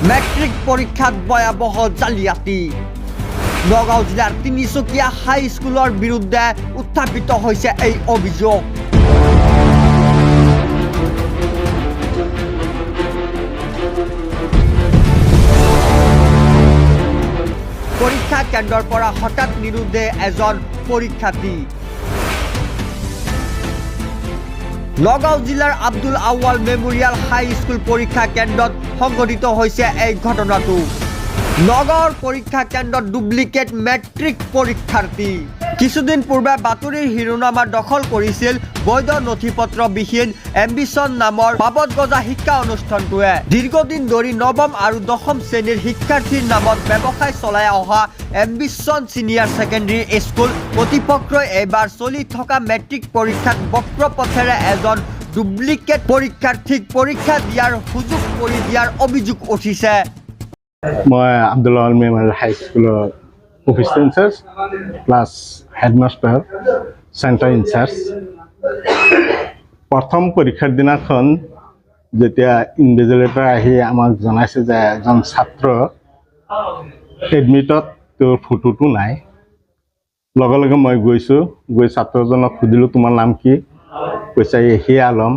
Matric পৰীক্ষাত ভয়াবহ জালিয়াতি নগাঁও জিলাৰ তিনিচুকীয়া হাইস্কুলৰ বিৰুদ্ধে উত্থাপিত হৈছে এই অভিযোগ। পৰীক্ষা কেন্দ্ৰৰ পৰা হঠাৎ নিৰুদ্ধে এজন পৰীক্ষাৰ্থী। নগাঁও জিলাৰ আব্দুল আউৱাল মেমৰিয়েল হাইস্কুল পৰীক্ষা কেন্দ্ৰত সংঘটিত হৈছে এই ঘটনাটো। নগাঁৱৰ পৰীক্ষা কেন্দ্ৰত ডুপ্লিকেট মেট্ৰিক পৰীক্ষাৰ্থী। কিছুদিন পূৰ্বে বাতৰিৰ শিৰোনামা দখল কৰিছিল বৈধ নথিপত্ৰবিহীন এম্বিশ্যন নামৰ বাবদ গজা শিক্ষা অনুষ্ঠানটোৱে। দীৰ্ঘদিন ধৰি নৱম আৰু দশম শ্ৰেণীৰ শিক্ষাৰ্থীৰ নামত ব্যৱসায় চলাই অহা এম্বিশ্যন ছিনিয়ৰ ছেকেণ্ডেৰী স্কুল কৰ্তৃপক্ষই এইবাৰ চলি থকা মেট্ৰিক পৰীক্ষাত বক্ৰ পথেৰে এজন ডুপ্লিকেট পৰীক্ষাৰ্থীক পৰীক্ষা দিয়াৰ সুযোগ কৰি দিয়াৰ অভিযোগ উঠিছে। মই আব্দুল আউৱাল মেমৰিয়েল হাইস্কুলৰ office in charge plus headmaster centre in charge. প্ৰথম পৰীক্ষাৰ দিনাখন যেতিয়া ইনভিজিলেটৰ আহি আমাক জনাইছে যে এজন ছাত্ৰ এডমিটত তেওঁৰ ফটোটো নাই, লগে লগে মই গৈছোঁ, গৈ ছাত্ৰজনক সুধিলোঁ তোমাৰ নাম কি? কৈছে এহিয়া আলম,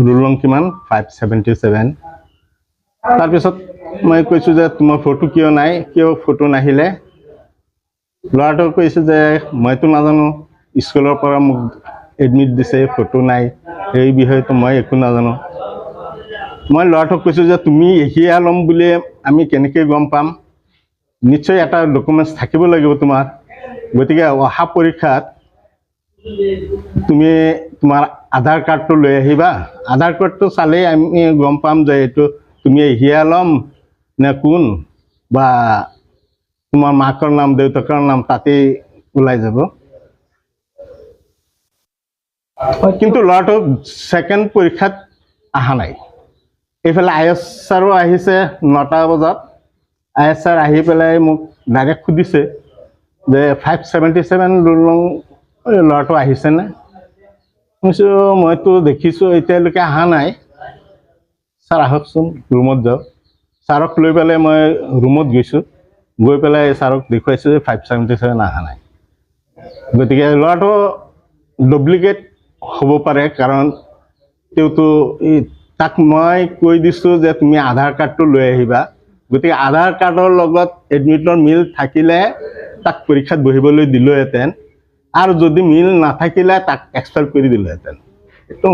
ৰোল নং কিমান? 577। তাৰপিছত মই কৈছোঁ যে তোমাৰ ফটো কিয় নাই, কিয় ফটো নাহিলে? ল'ৰাটোৱে কৈছে যে মইতো নাজানো, স্কুলৰ পৰা মোক এডমিট দিছে, ফটো নাই, এই বিষয়টো মই একো নাজানো। মই ল'ৰাটোক কৈছোঁ যে তুমি এহিয়া আলম বুলি আমি কেনেকৈ গম পাম? নিশ্চয় এটা ডকুমেণ্টছ থাকিব লাগিব তোমাৰ। গতিকে অহা পৰীক্ষাত তুমি তোমাৰ আধাৰ কাৰ্ডটো লৈ আহিবা, আধাৰ কাৰ্ডটো চালেই আমি গম পাম যে এইটো তুমি এহিয়া আলম নে কোন, বা তোমাৰ মাকৰ নাম দেউতাকৰ নাম তাতেই ওলাই যাব। কিন্তু ল'ৰাটো ছেকেণ্ড পৰীক্ষাত অহা নাই। এইফালে IS ছাৰো আহিছে 9টা বজাত। IS ছাৰ আহি পেলাই মোক ডাইৰেক্ট সুধিছে যে 577 ৰোল নং ল'ৰাটো আহিছেনে? কৈছোঁ মইতো দেখিছোঁ এতিয়ালৈকে অহা নাই। ছাৰ আহকচোন, ৰুমত যাওক। ছাৰক লৈ পেলাই মই ৰুমত গৈছোঁ, গৈ পেলাই ছাৰক দেখুৱাইছোঁ যে 577 অহা নাই। গতিকে ল'ৰাটো ডুপ্লিকেট হ'ব পাৰে, কাৰণ তেওঁতো তাক মই কৈ দিছোঁ যে তুমি আধাৰ কাৰ্ডটো লৈ আহিবা। গতিকে আধাৰ কাৰ্ডৰ লগত এডমিটৰ মিল থাকিলে তাক পৰীক্ষাত বহিবলৈ দিলোহেঁতেন, আৰু যদি মিল নাথাকিলে তাক এক্সপেল কৰি দিলোহেঁতেন। এইটো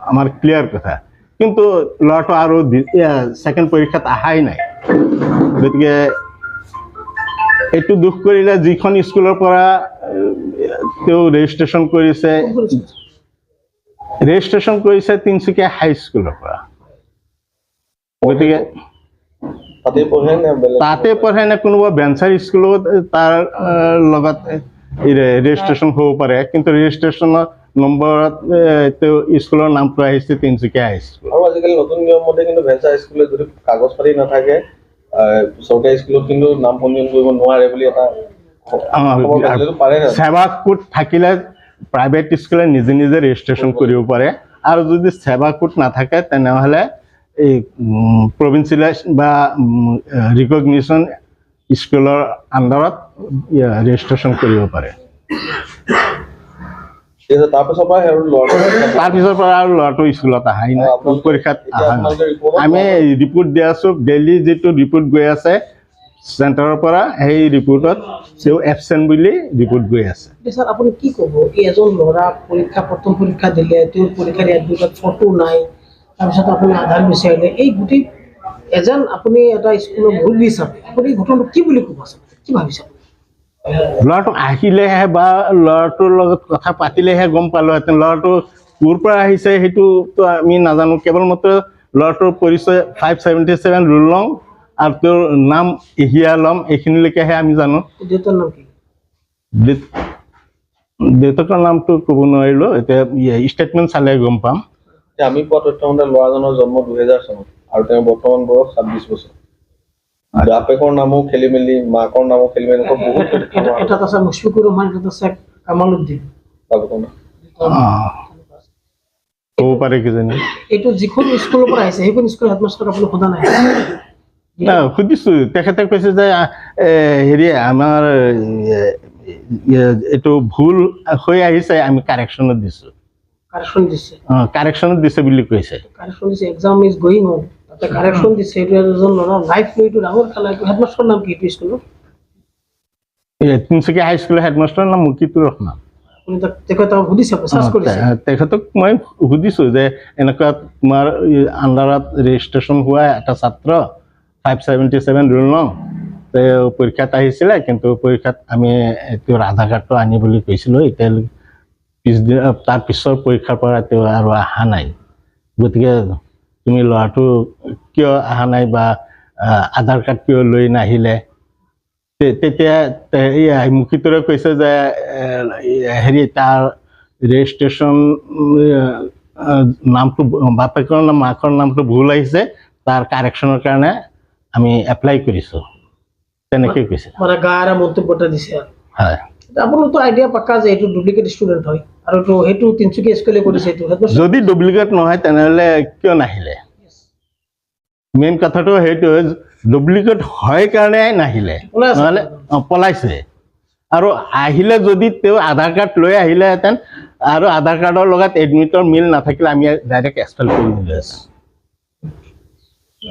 আমাৰ ক্লিয়াৰ কথা। কিন্তু ল'ৰাটো আৰু ছেকেণ্ড পৰীক্ষাত অহাই নাই। গতিকে এইটো দুখ কৰিলে যিখন স্কুলৰ পৰা তেওঁ ৰেজিষ্ট্ৰেশ্যন কৰিছে তিনিচুকীয়া হাইস্কুলৰ পৰা। গতিকে তাতে পঢ়ে নে কোনোবা বেঞ্চাৰ স্কুলত তাৰ লগত ৰেজিষ্ট্ৰেশ্যন হ'ব পাৰে, কিন্তু ৰেজিষ্ট্ৰেশ্যনৰ নম্বৰত তেওঁ স্কুলৰ নামটো আহিছে তিনিচুকীয়া হাইস্কুল। আৰু আজিকালি নতুন নিয়ম মতে কিন্তু বেঞ্চাৰ স্কুলত যদি কাগজ পাতি নাথাকে চৰকাৰী স্কুলত কিন্তু নাম পঞ্জীয়ন কৰিব নোৱাৰে বুলি এটা সেৱা কোড থাকিলে প্ৰাইভেট স্কুলে নিজে নিজে ৰেজিষ্ট্ৰেশ্যন কৰিব পাৰে, আৰু যদি সেৱা কোড নাথাকে তেনেহ'লে এই প্ৰভিঞ্চিয়েলাইজ বা ৰিকগনিশ্যন স্কুলৰ আণ্ডাৰত ৰেজিষ্ট্ৰেশ্যন কৰিব পাৰে। তাৰপিছৰ পৰা আৰু ল'ৰাটো স্কুলত অহাই নাই, পৰীক্ষাত অহা নাই। আমি ৰিপৰ্ট দি আছোঁ, ডেইলি যিটো ৰিপৰ্ট গৈ আছে চেণ্টাৰৰ পৰা, সেই ৰিপৰ্টত তেওঁ এবচেণ্ট বুলি ৰিপৰ্ট গৈ আছে। ছাৰ আপুনি কি ক'ব, এজন ল'ৰা প্ৰথম পৰীক্ষা দিলে, তেওঁৰ পৰীক্ষাৰ এডমিটত ফটো নাই, তাৰপিছত আপুনি আধাৰ বিচাৰিলে, এই গোটেই এজন আপুনি এটা স্কুলৰ মুৰব্বী হিচাপে আপুনি ঘটনাটো কি বুলি ক'ব, কি ভাবিছে? ল'ৰাটো আহিলেহে বা ল'ৰাটোৰ লগত কথা পাতিলেহে গম পালোহেঁতেন। ল'ৰাটো ক'ৰ পৰা আহিছে সেইটোতো আমি নাজানো, কেৱল মাত্ৰ ল'ৰাটোৰ পৰিচয় 577 ৰোল নং আৰু তেওঁৰ নাম এহিয়া আলম, এইখিনিলৈকেহে আমি জানো। দেউতাৰ নাম কি? দেউতাকৰ নামটো ক'ব নোৱাৰিলোঁ, এতিয়া ষ্টেটমেণ্ট চালে গম পাম। আমি পোৱা তথ্য মতে ল'ৰাজনৰ জন্ম 2000 চনত আৰু তেওঁৰ বৰ্তমান বয়স 26 বছৰ। বাপেকৰ নামো খেলি মেলি, মাকৰ নামো খেলি মেলি, বহুত এটা আছে মুশফিকুৰ ৰহমান, এটা আছে কামাল উদ্দিন। ক'ব পাৰে কিজানি এইটো যিখন স্কুলৰ পৰা আহিছে সেইখন স্কুলৰ হেডমাষ্টাৰক আপুনি সোধা নাই না সুধিছো তেখেতে কৈছে যে হেৰি আমাৰ এইটো ভুল হৈ আহিছে আমি কাৰেকশ্যনত দিছো কাৰেকশ্যন দিছে কাৰেকশ্যনত দিছে বুলি কৈছে কাৰেকশ্যন দিছে এক্সাম ইজ গোয়িং অন তাতে কাৰেকশ্যন দিছে এইটো এজন ল'ৰা লাইফ লৈ এইটো ডাঙৰ খেলা এইটো হেডমাষ্টাৰৰ নাম কি এইটো স্কুলৰ তিনিচুকীয়া হাইস্কুলৰ হেডমাষ্টাৰৰ নাম মুকিতুৰ ৰহমান আপুনি তেখেতক সুধিছে চাৰ্চ কৰিছে তেখেতক মই সুধিছো যে এনেকুৱা তোমাৰ আণ্ডাৰত ৰেজিষ্ট্ৰেশ্যন হোৱা এটা ছাত্ৰ 577 ৰোল নং তেওঁ পৰীক্ষাত আহিছিলে কিন্তু পৰীক্ষাত আমি তেওঁৰ আধাৰ কাৰ্ডটো আনি বুলি কৈছিলোঁ এতিয়ালৈকে পিছদিনা তাৰ পিছৰ পৰীক্ষাৰ পৰা তেওঁ আৰু অহা নাই গতিকে তুমি ল'ৰাটো কিয় অহা নাই বা আধাৰ কাৰ্ড কিয় লৈ নাহিলে তেতিয়া মুখিতৰে কৈছে যে হেৰি তাৰ ৰেজিষ্ট্ৰেশ্যন নামটো বাপেকৰ নাম মাকৰ নামটো ভুল আহিছে তাৰ কাৰেকশ্যনৰ কাৰণে আমি এপ্লাই কৰিছোঁ তেনেকৈ কৈছে মানে গাঁৱৰে মন্তব্যটা দিছে আৰু হয় আপোনাৰতো আইডিয়া পাক্কা যে এইটো ডুপ্লিকেট ষ্টুডেণ্ট হয় আৰু সেইটো তিনিচুকীয়া স্কুলে কৰিছে এইটো যদি ডুপ্লিকেট নহয় তেনেহ'লে কিয় নাহিলে মেইন কথাটো সেইটো ডুপ্লিকেট হয় কাৰণে নাহিলে নহ'লে পলাইছে আৰু আহিলে যদি তেওঁ আধাৰ কাৰ্ড লৈ আহিলেহেঁতেন আৰু আধাৰ কাৰ্ডৰ লগত এডমিটৰ মিল নাথাকিলে আমি ডাইৰেক্ট এক্সপেল কৰি দিলোঁ